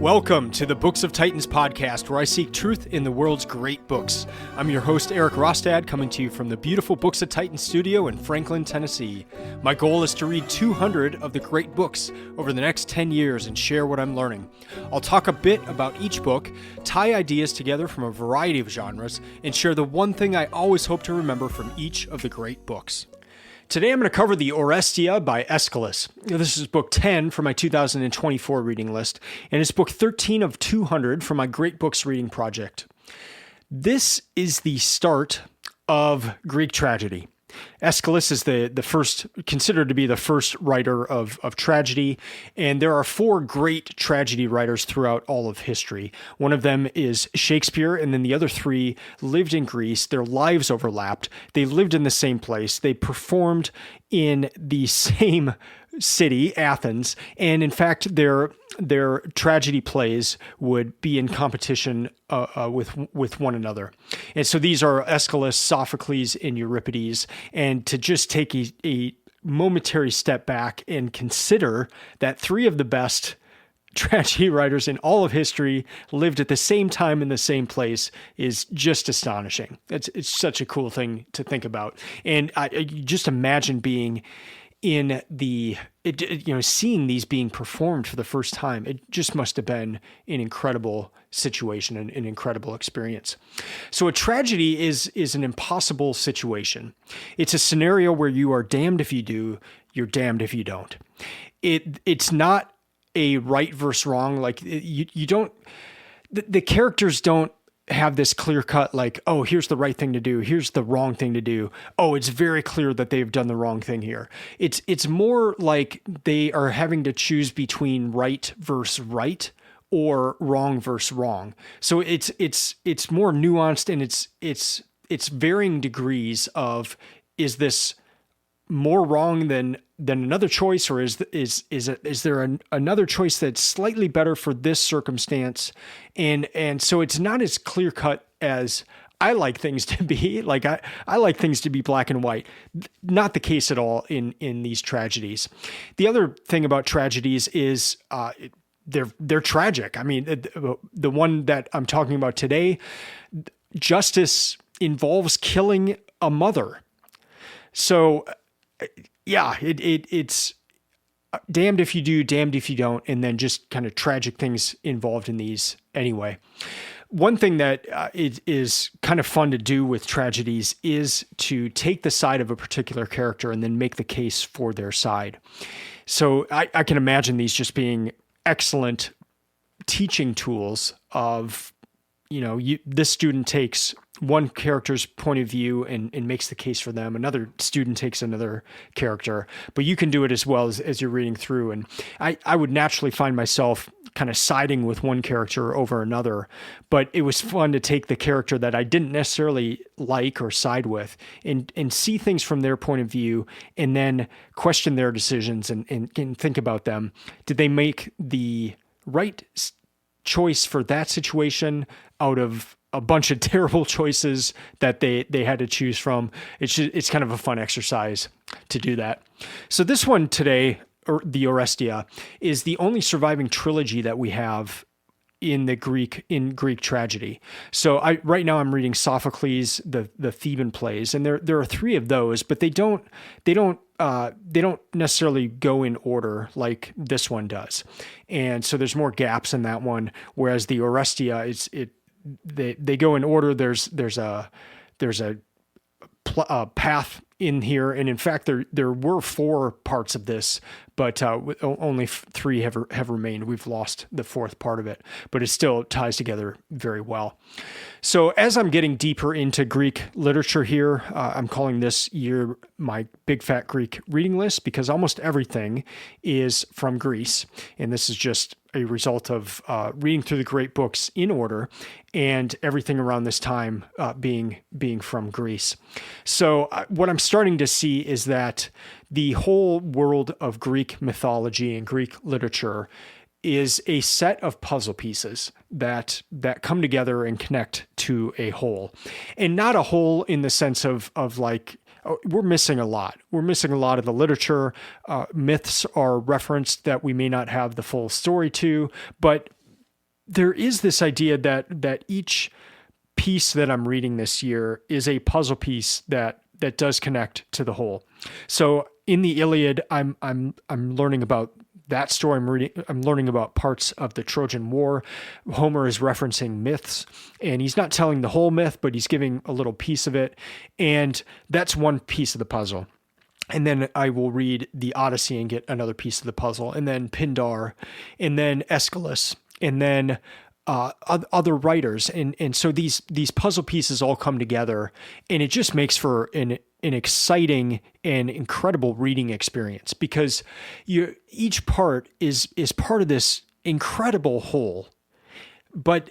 Welcome to the Books of Titans podcast, where I seek truth in the world's great books. I'm your host, Eric Rostad, coming to you from the beautiful Books of Titans studio in Franklin, Tennessee. My goal is to read 200 of the great books over the next 10 years and share what I'm learning. I'll talk a bit about each book, tie ideas together from a variety of genres, and share the one thing I always hope to remember from each of the great books. Today I'm going to cover the Oresteia by Aeschylus. This is book 10 for my 2024 reading list, and it's book 13 of 200 for my Great Books reading project. This is the start of Greek tragedy. Aeschylus is considered to be the first writer of tragedy, and there are four great tragedy writers throughout all of history. One of them is Shakespeare, and then the other three lived in Greece. Their lives overlapped. They lived in the same place. They performed in the same city, Athens, and in fact, their tragedy plays would be in competition with one another. And so these are Aeschylus, Sophocles, and Euripides. And to just take a momentary step back and consider that three of the best tragedy writers in all of history lived at the same time in the same place is just astonishing. It's such a cool thing to think about. And I just imagine being in seeing these being performed for the first time. It just must have been an incredible situation and an incredible experience. So a tragedy is an impossible situation. It's a scenario where you are damned if you do, you're damned if you don't. It's not a right versus wrong. Like you don't, the characters don't have this clear cut, like, oh, here's the right thing to do. Here's the wrong thing to do. Oh, it's very clear that they've done the wrong thing here. It's more like they are having to choose between right versus right or wrong versus wrong. So it's more nuanced, and it's varying degrees of, is this more wrong than another choice, or is there another choice that's slightly better for this circumstance? And so it's not as clear cut as I like things to be. Like I like things to be black and white. Not the case at all in these tragedies. The other thing about tragedies is they're tragic. I mean, the one that I'm talking about today, justice involves killing a mother. So yeah, it's damned if you do, damned if you don't, and then just kind of tragic things involved in these anyway. One thing that it is kind of fun to do with tragedies is to take the side of a particular character and then make the case for their side. So I can imagine these just being excellent teaching tools of, this student takes one character's point of view and makes the case for them. Another student takes another character, but you can do it as well as you're reading through. And I would naturally find myself kind of siding with one character over another, but it was fun to take the character that I didn't necessarily like or side with and see things from their point of view, and then question their decisions and think about them. Did they make the right choice for that situation out of a bunch of terrible choices that they had to choose from? It's kind of a fun exercise to do that. So this one today, the Oresteia, is the only surviving trilogy that we have in Greek tragedy. So right now I'm reading Sophocles, the Theban plays, and there are three of those, but they don't necessarily go in order like this one does. And so there's more gaps in that one, whereas the Oresteia they go in order. There's a path in here, and in fact there were four parts of this, but only three have remained. We've lost the fourth part of it, but it still ties together very well. So as I'm getting deeper into Greek literature here, I'm calling this year my Big Fat Greek reading list, because almost everything is from Greece, and this is just a result of reading through the great books in order, and everything around this time being from Greece. So what I'm starting to see is that the whole world of Greek mythology and Greek literature is a set of puzzle pieces that come together and connect to a whole, and not a whole in the sense of like, we're missing a lot. We're missing a lot of the literature. Myths are referenced that we may not have the full story to, but there is this idea that each piece that I'm reading this year is a puzzle piece that does connect to the whole. So in the Iliad, I'm learning about that story. I'm learning about parts of the Trojan War. Homer is referencing myths, and he's not telling the whole myth, but he's giving a little piece of it. And that's one piece of the puzzle. And then I will read the Odyssey and get another piece of the puzzle, and then Pindar, and then Aeschylus, and then other writers. And so these puzzle pieces all come together, and it just makes for an exciting and incredible reading experience, because each part is part of this incredible whole, but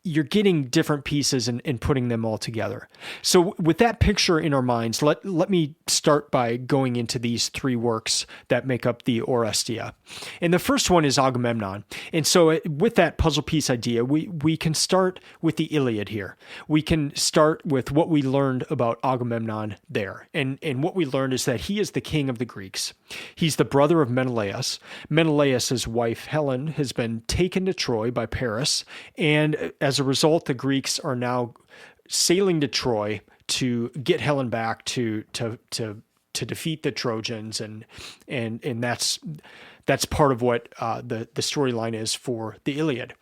you're getting different pieces and putting them all together. So with that picture in our minds, let me start by going into these three works that make up the Oresteia. And the first one is Agamemnon. And so with that puzzle piece idea, we can start with the Iliad here. We can start with what we learned about Agamemnon there. And what we learned is that he is the king of the Greeks. He's the brother of Menelaus. Menelaus' wife, Helen, has been taken to Troy by Paris, and as a result, the Greeks are now sailing to Troy to get Helen back to defeat the Trojans, and that's part of what the storyline is for the Iliad.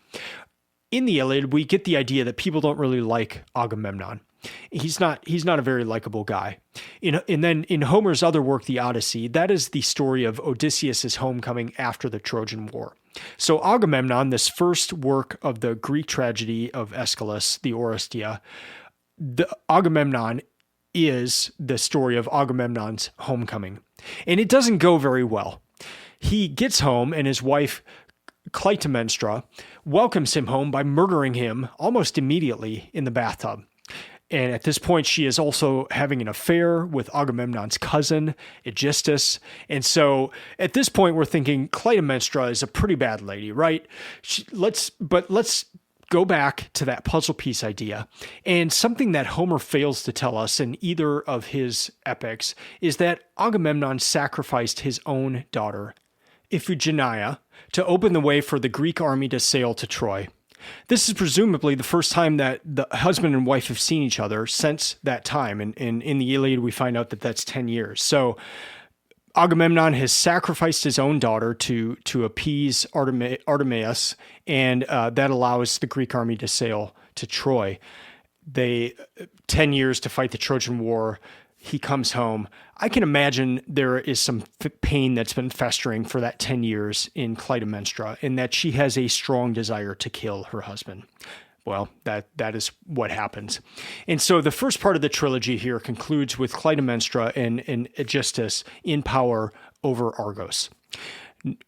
In the Iliad, we get the idea that people don't really like Agamemnon. He's not a very likable guy. And then in Homer's other work, the Odyssey, that is the story of Odysseus' homecoming after the Trojan War. So Agamemnon, this first work of the Greek tragedy of Aeschylus, the Oresteia, the Agamemnon is the story of Agamemnon's homecoming. And it doesn't go very well. He gets home, and his wife, Clytemnestra, welcomes him home by murdering him almost immediately in the bathtub. And at this point, she is also having an affair with Agamemnon's cousin, Aegisthus. And so at this point, we're thinking Clytemnestra is a pretty bad lady, right? Let's go back to that puzzle piece idea. And something that Homer fails to tell us in either of his epics is that Agamemnon sacrificed his own daughter, Iphigenia, to open the way for the Greek army to sail to Troy. This is presumably the first time that the husband and wife have seen each other since that time. And in the Iliad, we find out that that's 10 years. So Agamemnon has sacrificed his own daughter to appease Artemis, and that allows the Greek army to sail to Troy. 10 years to fight the Trojan War. He comes home. I can imagine there is some pain that's been festering for that 10 years in Clytemnestra, and that she has a strong desire to kill her husband. Well, that is what happens. And so the first part of the trilogy here concludes with Clytemnestra and Aegisthus in power over Argos.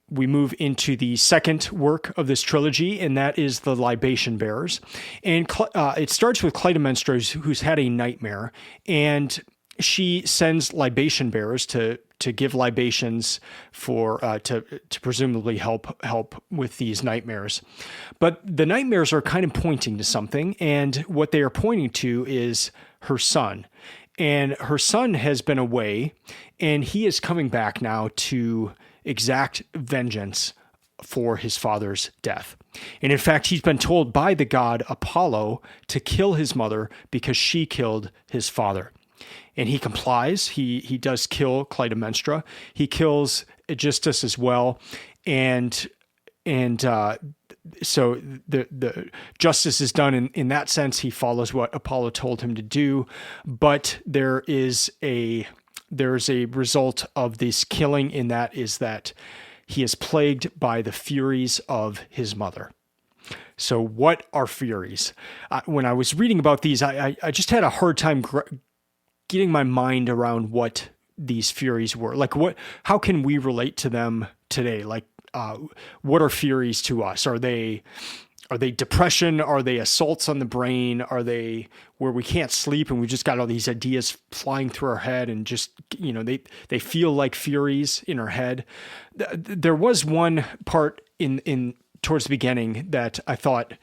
We move into the second work of this trilogy, and that is the Libation Bearers. And it starts with Clytemnestra, who's had a nightmare, and she sends libation bearers to give libations for to presumably help with these nightmares. But the nightmares are kind of pointing to something, and what they are pointing to is her son. And her son has been away, and he is coming back now to exact vengeance for his father's death. And in fact, he's been told by the god Apollo to kill his mother because she killed his father. And he complies. He does kill Clytemnestra. He kills Aegisthus as well. And so the justice is done in that sense. He follows what Apollo told him to do. But there's a result of this killing, in that is that he is plagued by the furies of his mother. So what are furies? When I was reading about these, I just had a hard time getting my mind around what these furies were. Like, how can we relate to them today? Like, what are furies to us? Are they depression? Are they assaults on the brain? Are they where we can't sleep and we just got all these ideas flying through our head, and just, they feel like furies in our head? There was one part in towards the beginning that I thought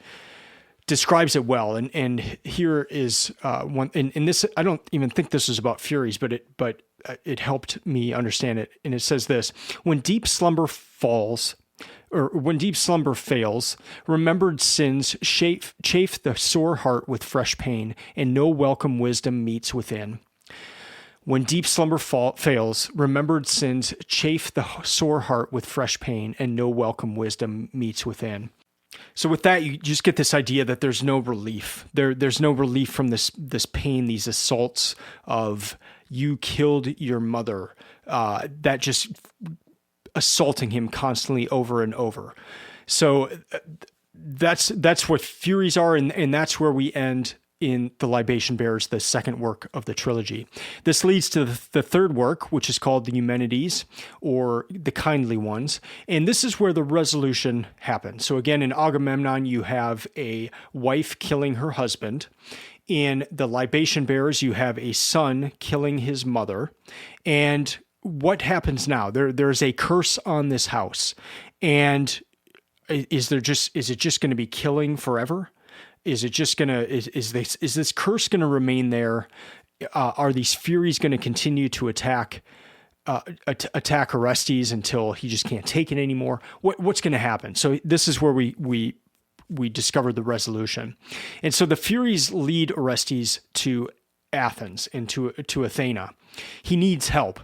describes it well, and here is one. In this, I don't even think this is about furies, but it helped me understand it. And it says this: when deep slumber falls, or when deep slumber fails, remembered sins chafe the sore heart with fresh pain, and no welcome wisdom meets within. When deep slumber fails, remembered sins chafe the sore heart with fresh pain, and no welcome wisdom meets within. So with that, you just get this idea that there's no relief. There's no relief from this pain, these assaults of you killed your mother, that just assaulting him constantly over and over. So that's what Furies are, and that's where we end in the Libation Bearers, the second work of the trilogy. This leads to the third work, which is called the Eumenides, or the Kindly Ones. And this is where the resolution happens. So again, in Agamemnon, you have a wife killing her husband. In the Libation Bearers, you have a son killing his mother. And what happens now? There's a curse on this house. And is it just going to be killing forever? Is it just gonna is this curse gonna remain there? Are these Furies going to continue to attack Orestes until he just can't take it anymore? What's going to happen? So this is where we discover the resolution, and so the Furies lead Orestes to Athens and to Athena. He needs help.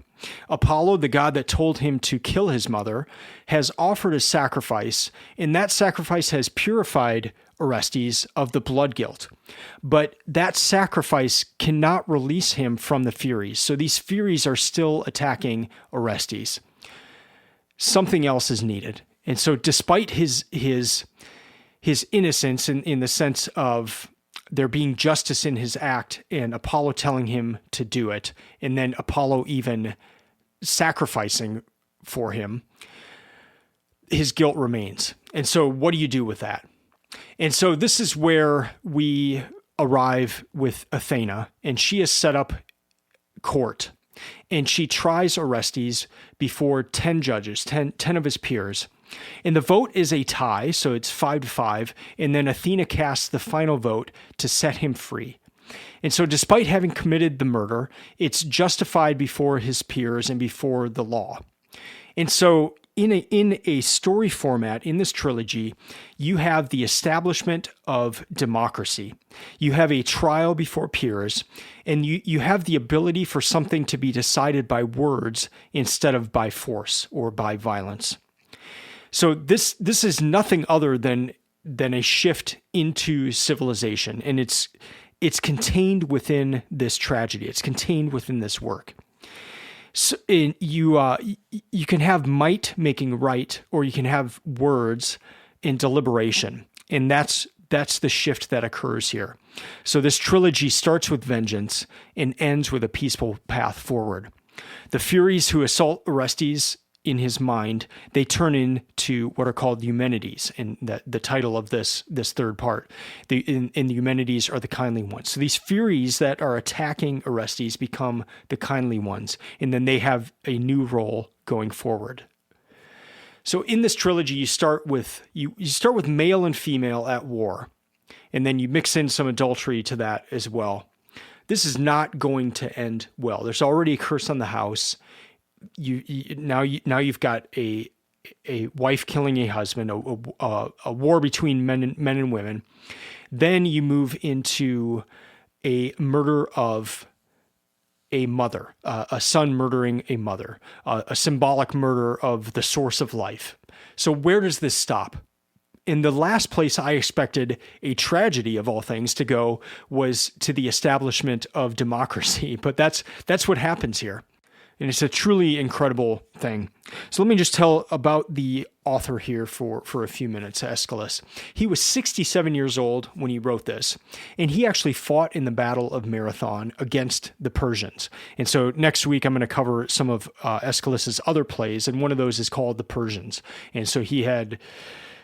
Apollo, the god that told him to kill his mother, has offered a sacrifice, and that sacrifice has purified Orestes of the blood guilt. But that sacrifice cannot release him from the Furies. So these Furies are still attacking Orestes. Something else is needed. And so despite his innocence in the sense of there being justice in his act and Apollo telling him to do it, and then Apollo even sacrificing for him, his guilt remains. And so what do you do with that? And so this is where we arrive with Athena, and she has set up court, and she tries Orestes before 10 judges, 10 of his peers. And the vote is a tie, so it's 5-5, and then Athena casts the final vote to set him free. And so despite having committed the murder, it's justified before his peers and before the law. And so in a story format in this trilogy, you have the establishment of democracy. You have a trial before peers, and you have the ability for something to be decided by words instead of by force or by violence. So this is nothing other than a shift into civilization, and it's contained within this tragedy. It's contained within this work. So you can have might making right, or you can have words in deliberation, and that's the shift that occurs here. So this trilogy starts with vengeance and ends with a peaceful path forward. The Furies who assault Orestes in his mind, they turn into what are called Eumenides, and the title of this third part. In the Eumenides are the kindly ones. So these Furies that are attacking Orestes become the kindly ones, and then they have a new role going forward. So in this trilogy, you start with male and female at war, and then you mix in some adultery to that as well. This is not going to end well. There's already a curse on the house. Now you've got a wife killing a husband, a war between men and women. Then you move into a murder of a mother, a son murdering a mother, a symbolic murder of the source of life. So where does this stop? In the last place I expected a tragedy of all things to go was to the establishment of democracy, but that's what happens here. And it's a truly incredible thing. So let me just tell about the author here for a few minutes, Aeschylus. He was 67 years old when he wrote this, and he actually fought in the Battle of Marathon against the Persians. And so next week I'm going to cover some of Aeschylus's other plays, and one of those is called The Persians. And so he had...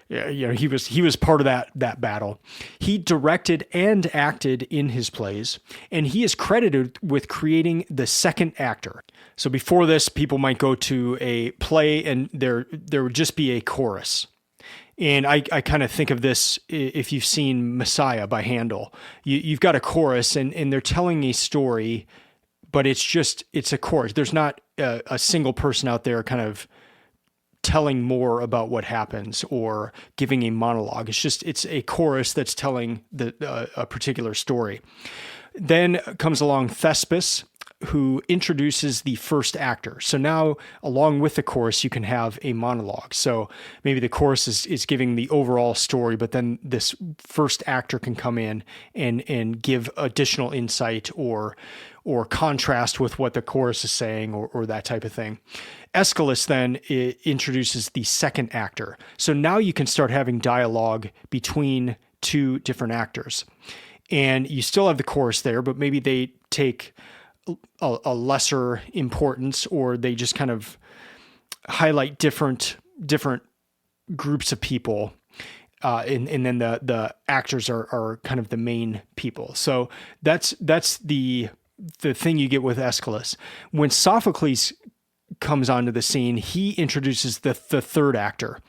he was part of that battle. He directed and acted in his plays, and he is credited with creating the second actor. So before this, people might go to a play and there would just be a chorus. And I kind of think of this, if you've seen Messiah by Handel, you've got a chorus and they're telling a story, but it's a chorus. There's not a single person out there kind of telling more about what happens or giving a monologue. It's a chorus that's telling a particular story. Then comes along Thespis, who introduces the first actor. So now, along with the chorus, you can have a monologue. So maybe the chorus is giving the overall story, but then this first actor can come in and give additional insight or contrast with what the chorus is saying or that type of thing. Aeschylus then introduces the second actor. So now you can start having dialogue between two different actors. And you still have the chorus there, but maybe they take a lesser importance, or they just kind of highlight different groups of people, and then the actors are kind of the main people. So that's the thing you get with Aeschylus. When Sophocles comes onto the scene, he introduces the third actor.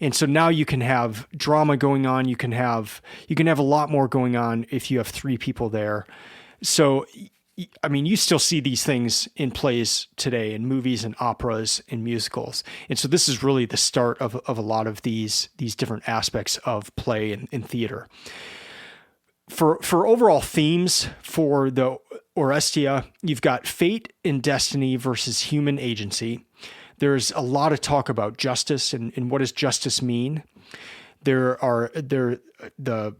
And so now you can have drama going on. You can have a lot more going on if you have three people there. So I mean, you still see these things in plays today, in movies and operas and musicals. And so this is really the start of a lot of these different aspects of play and theater. For overall themes for the Oresteia, you've got fate and destiny versus human agency. There's a lot of talk about justice and what does justice mean. There the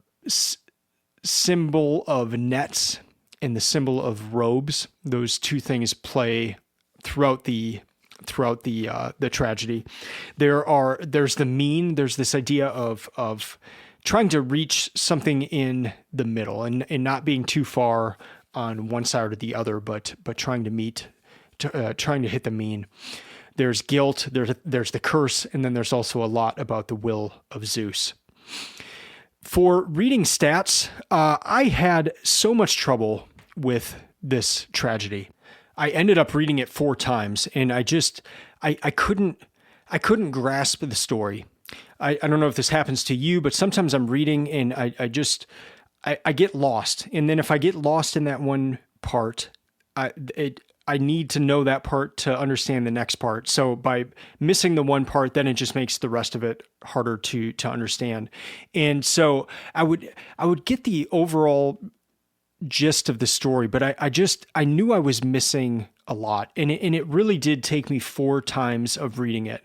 symbol of nets and the symbol of robes. Those two things play throughout the tragedy. There's the mean. There's this idea of trying to reach something in the middle and not being too far on one side or the other, but trying to hit the mean. There's guilt. There's the curse, and then there's also a lot about the will of Zeus. For reading stats, I had so much trouble with this tragedy. I ended up reading it 4 times, and I couldn't grasp the story. I don't know if this happens to you, but sometimes I'm reading and I get lost. And then if I get lost in that one part, I need to know that part to understand the next part. So by missing the one part, then it just makes the rest of it harder to understand. And so I would get the overall gist of the story, but I knew I was missing a lot. And it really did take me 4 times of reading it.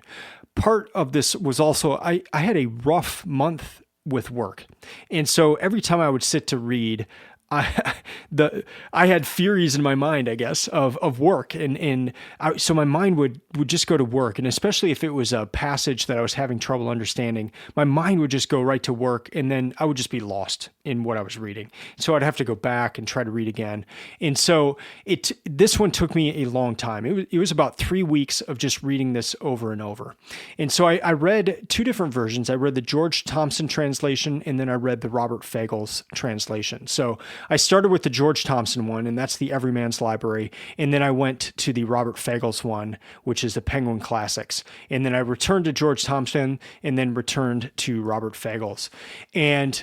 Part of this was also, I had a rough month with work. And so every time I would sit to read, I had theories in my mind, I guess, of work, so my mind would just go to work, and especially if it was a passage that I was having trouble understanding, my mind would just go right to work, and then I would just be lost in what I was reading. So I'd have to go back and try to read again, and so this one took me a long time. It was about 3 weeks of just reading this over and over, and so I read 2 different versions. I read the George Thompson translation, and then I read the Robert Fagles translation. So I started with the George Thompson one, and that's the Everyman's Library. And then I went to the Robert Fagles one, which is the Penguin Classics. And then I returned to George Thompson and then returned to Robert Fagles. And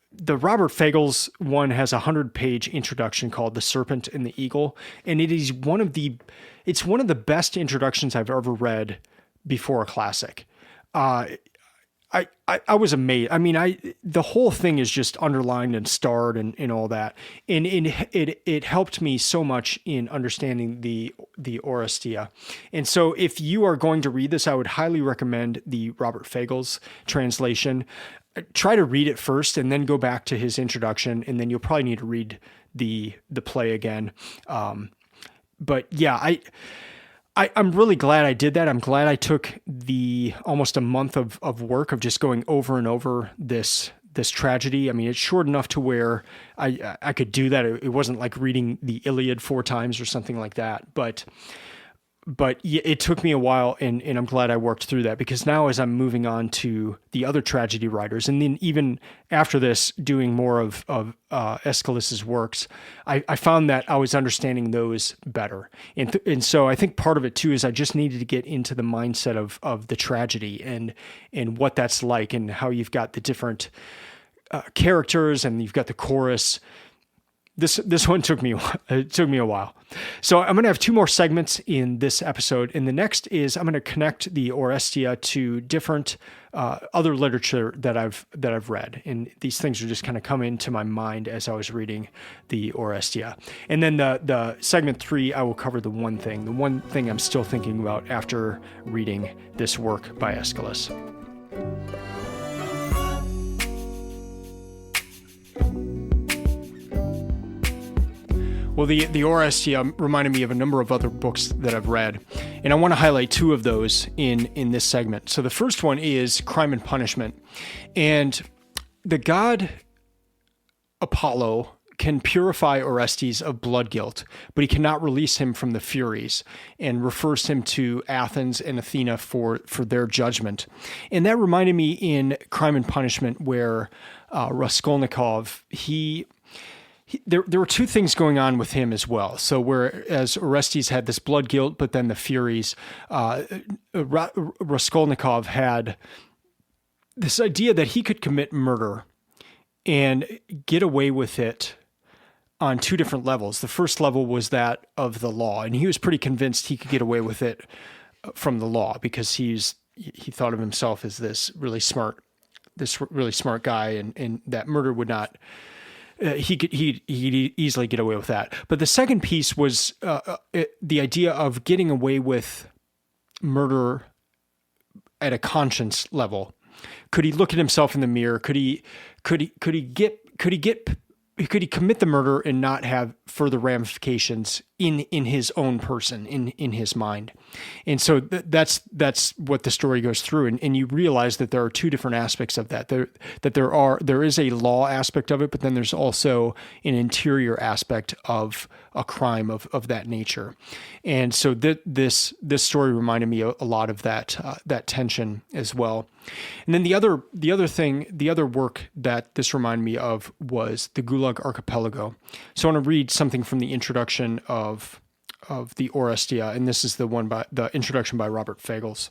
the Robert Fagles one has a 100-page introduction called The Serpent and the Eagle. And it's one of the best introductions I've ever read before a classic. I was amazed. I mean, the whole thing is just underlined and starred and all that. And it helped me so much in understanding the Oresteia. And so if you are going to read this, I would highly recommend the Robert Fagles translation. Try to read it first and then go back to his introduction, and then you'll probably need to read the play again. But yeah, I'm really glad I did that. I'm glad I took almost a month of work of just going over and over this tragedy. I mean, it's short enough to where I could do that. It wasn't like reading the Iliad 4 times or something like that. But it took me a while, and I'm glad I worked through that, because now as I'm moving on to the other tragedy writers, and then even after this, doing more of Aeschylus's works, I found that I was understanding those better. And so I think part of it too is I just needed to get into the mindset of the tragedy and what that's like, and how you've got the different characters, and you've got the chorus. this one took me a while. So I'm going to have two more segments in this episode, and the next is I'm going to connect the Oresteia to different other literature that I've read, and these things are just kind of come into my mind as I was reading the Oresteia. And then the segment 3, I will cover the one thing I'm still thinking about after reading this work by Aeschylus. Well, the Oresteia reminded me of a number of other books that I've read, and I want to highlight two of those in this segment. So the first one is Crime and Punishment, and the god Apollo can purify Orestes of blood guilt, but he cannot release him from the Furies, and refers him to Athens and Athena for their judgment. And that reminded me in Crime and Punishment where Raskolnikov, there were two things going on with him as well. So whereas Orestes had this blood guilt, but then the Furies, Raskolnikov had this idea that he could commit murder and get away with it on two different levels. The first level was that of the law, and he was pretty convinced he could get away with it from the law because he thought of himself as this really smart guy, and that murder would not. He'd easily get away with that. But the second piece was the idea of getting away with murder at a conscience level. Could he look at himself in the mirror? Could he commit the murder and not have further ramifications in his own person, in his mind? And so that's what the story goes through. And you realize that there are two different aspects of that. There is a law aspect of it, but then there's also an interior aspect of a crime of that nature. And so this story reminded me a lot of that tension as well. And then the other work that this reminded me of was the Gulag Archipelago. So I want to read something from the introduction of the Oresteia, and this is the introduction by Robert Fagles.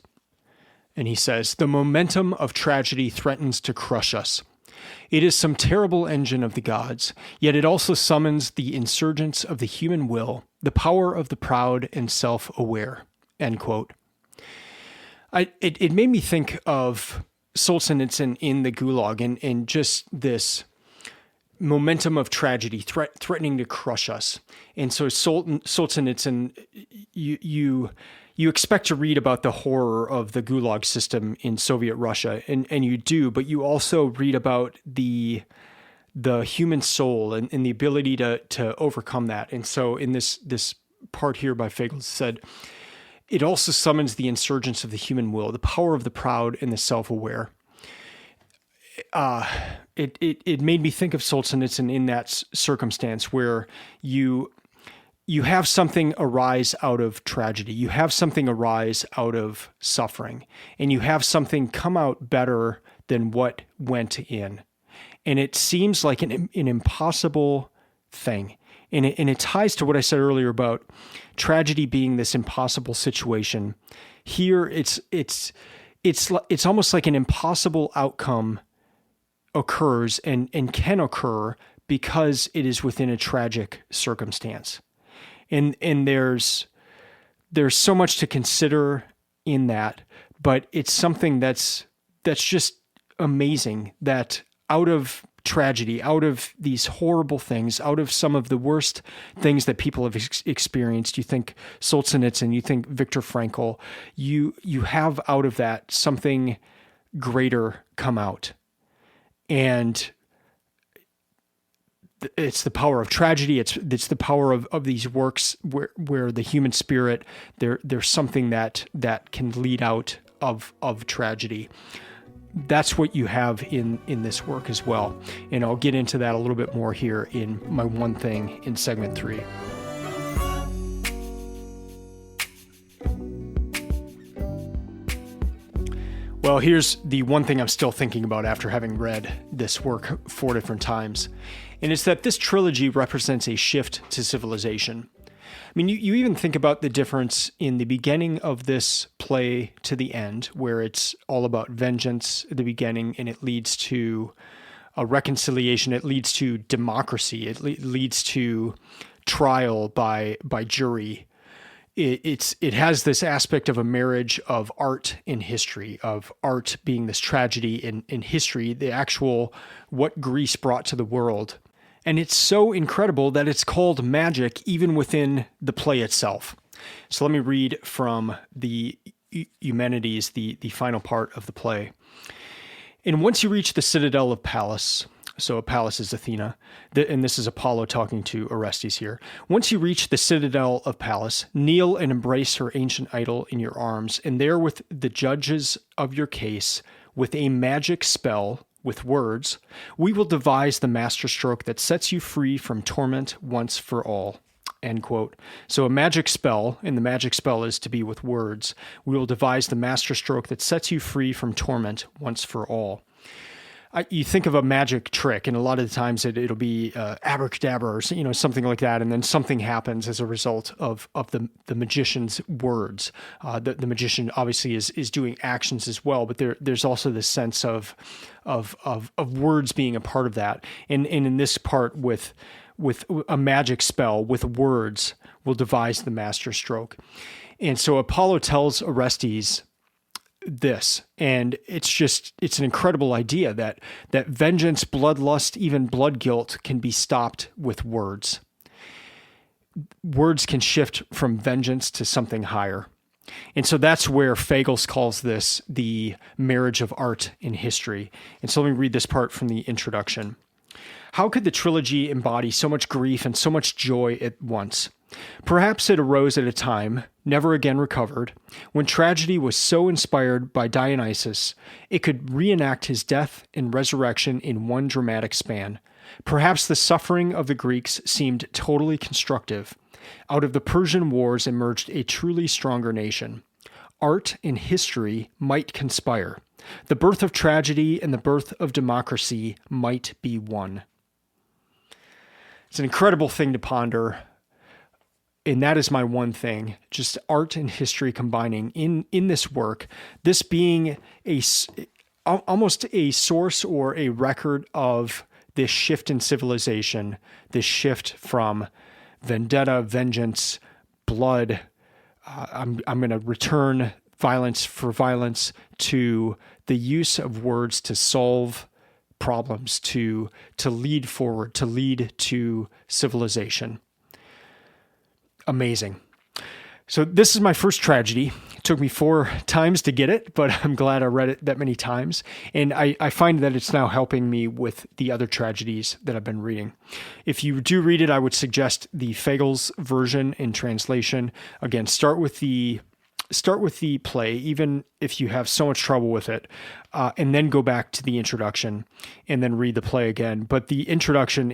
And he says, "The momentum of tragedy threatens to crush us. It is some terrible engine of the gods, yet it also summons the insurgence of the human will, the power of the proud and self-aware." End quote. It made me think of Solzhenitsyn in the Gulag and just this momentum of tragedy threatening to crush us. And so Solzhenitsyn, you expect to read about the horror of the Gulag system in Soviet Russia, and you do, but you also read about the human soul and the ability to overcome that. And so in this part here by Fagles said, it also summons the insurgence of the human will, the power of the proud and the self-aware. It made me think of Solzhenitsyn in that circumstance where you have something arise out of tragedy, you have something arise out of suffering, and you have something come out better than what went in. And it seems like an impossible thing. And it ties to what I said earlier about tragedy being this impossible situation. Here, it's almost like an impossible outcome occurs and can occur because it is within a tragic circumstance. And there's so much to consider in that, but it's something that's just amazing that out of tragedy, out of these horrible things, out of some of the worst things that people have experienced, you think Solzhenitsyn, you think Viktor Frankl, you have out of that something greater come out. And it's the power of tragedy. It's the power of these works where the human spirit, there's something that can lead out of tragedy. That's what you have in this work as well. And I'll get into that a little bit more here in my one thing in segment 3. Well, here's the one thing I'm still thinking about after having read this work 4 different times. And it's that this trilogy represents a shift to civilization. I mean, you even think about the difference in the beginning of this play to the end, where it's all about vengeance at the beginning, and it leads to reconciliation. It leads to democracy. It leads to trial by jury. It has this aspect of a marriage of art and history, of art being this tragedy in history, the actual what Greece brought to the world. And it's so incredible that it's called magic even within the play itself. So let me read from the Eumenides, the final part of the play. And once you reach the citadel of Pallas, so Pallas is Athena, and this is Apollo talking to Orestes here. Once you reach the citadel of Pallas, kneel and embrace her ancient idol in your arms, and there with the judges of your case, with a magic spell, with words, we will devise the masterstroke that sets you free from torment once for all. End quote. So a magic spell, and the magic spell is to be with words. We will devise the masterstroke that sets you free from torment once for all. You think of a magic trick, and a lot of the times it'll be abracadabra or something like that, and then something happens as a result of the magician's words. The magician obviously is doing actions as well, but there's also this sense of words being a part of that. And in this part with a magic spell, with words, will devise the master stroke. And so Apollo tells Orestes this, and it's an incredible idea that vengeance, bloodlust, even blood guilt can be stopped with words. Words can shift from vengeance to something higher. And so that's where Fagles calls this the marriage of art and history. And so let me read this part from the introduction. How could the trilogy embody so much grief and so much joy at once? Perhaps it arose at a time, never again recovered, when tragedy was so inspired by Dionysus, it could reenact his death and resurrection in one dramatic span. Perhaps the suffering of the Greeks seemed totally constructive. Out of the Persian wars emerged a truly stronger nation. Art and history might conspire. The birth of tragedy and the birth of democracy might be one. It's an incredible thing to ponder. And that is my one thing, just art and history combining in this work, this being almost a source or a record of this shift in civilization, this shift from vendetta, vengeance, blood. I'm going to return violence for violence to the use of words to solve problems, to lead forward, to lead to civilization. Amazing. So this is my first tragedy. It took me 4 times to get it, but I'm glad I read it that many times. And I find that it's now helping me with the other tragedies that I've been reading. If you do read it, I would suggest the Fagles version in translation. Again, start with the play, even if you have so much trouble with it, and then go back to the introduction and then read the play again. But the introduction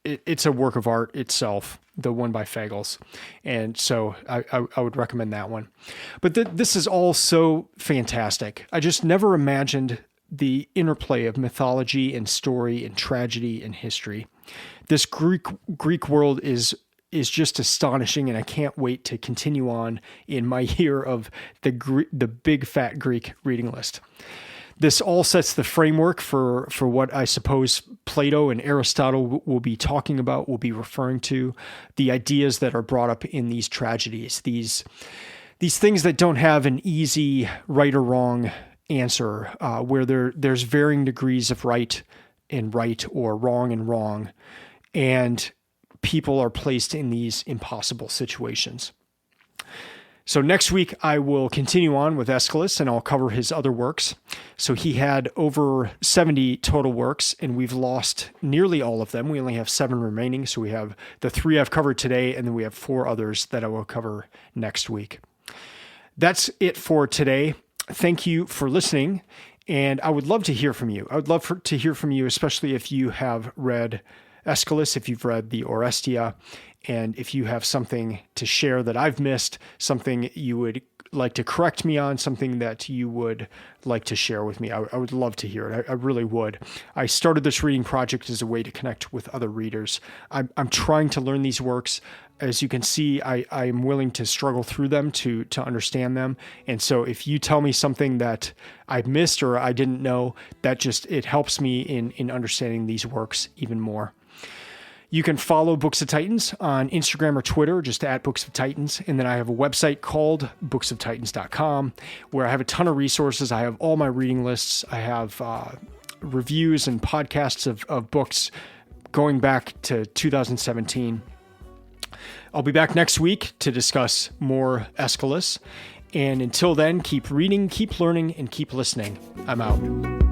it's a work of art itself, the one by Fagles. And so I would recommend that one. But this is all so fantastic. I just never imagined the interplay of mythology and story and tragedy and history. This Greek world is just astonishing, and I can't wait to continue on in my year of the big fat Greek reading list. This all sets the framework for what I suppose Plato and Aristotle will be talking about, will be referring to, the ideas that are brought up in these tragedies, these things that don't have an easy right or wrong answer, where there's varying degrees of right and right or wrong and wrong, and people are placed in these impossible situations. So next week, I will continue on with Aeschylus, and I'll cover his other works. So he had over 70 total works, and we've lost nearly all of them. We only have 7 remaining. So we have the 3 I've covered today, and then we have 4 others that I will cover next week. That's it for today. Thank you for listening, and I would love to hear from you. I would love to hear from you, especially if you have read Aeschylus, if you've read the Oresteia, and if you have something to share that I've missed, something you would like to correct me on, something that you would like to share with me, I would love to hear it. I really would. I started this reading project as a way to connect with other readers. I'm trying to learn these works. As you can see, I'm willing to struggle through them to understand them. And so if you tell me something that I've missed or I didn't know, it helps me in understanding these works even more. You can follow Books of Titans on Instagram or Twitter, just at Books of Titans. And then I have a website called booksoftitans.com where I have a ton of resources. I have all my reading lists. I have reviews and podcasts of books going back to 2017. I'll be back next week to discuss more Aeschylus. And until then, keep reading, keep learning, and keep listening. I'm out.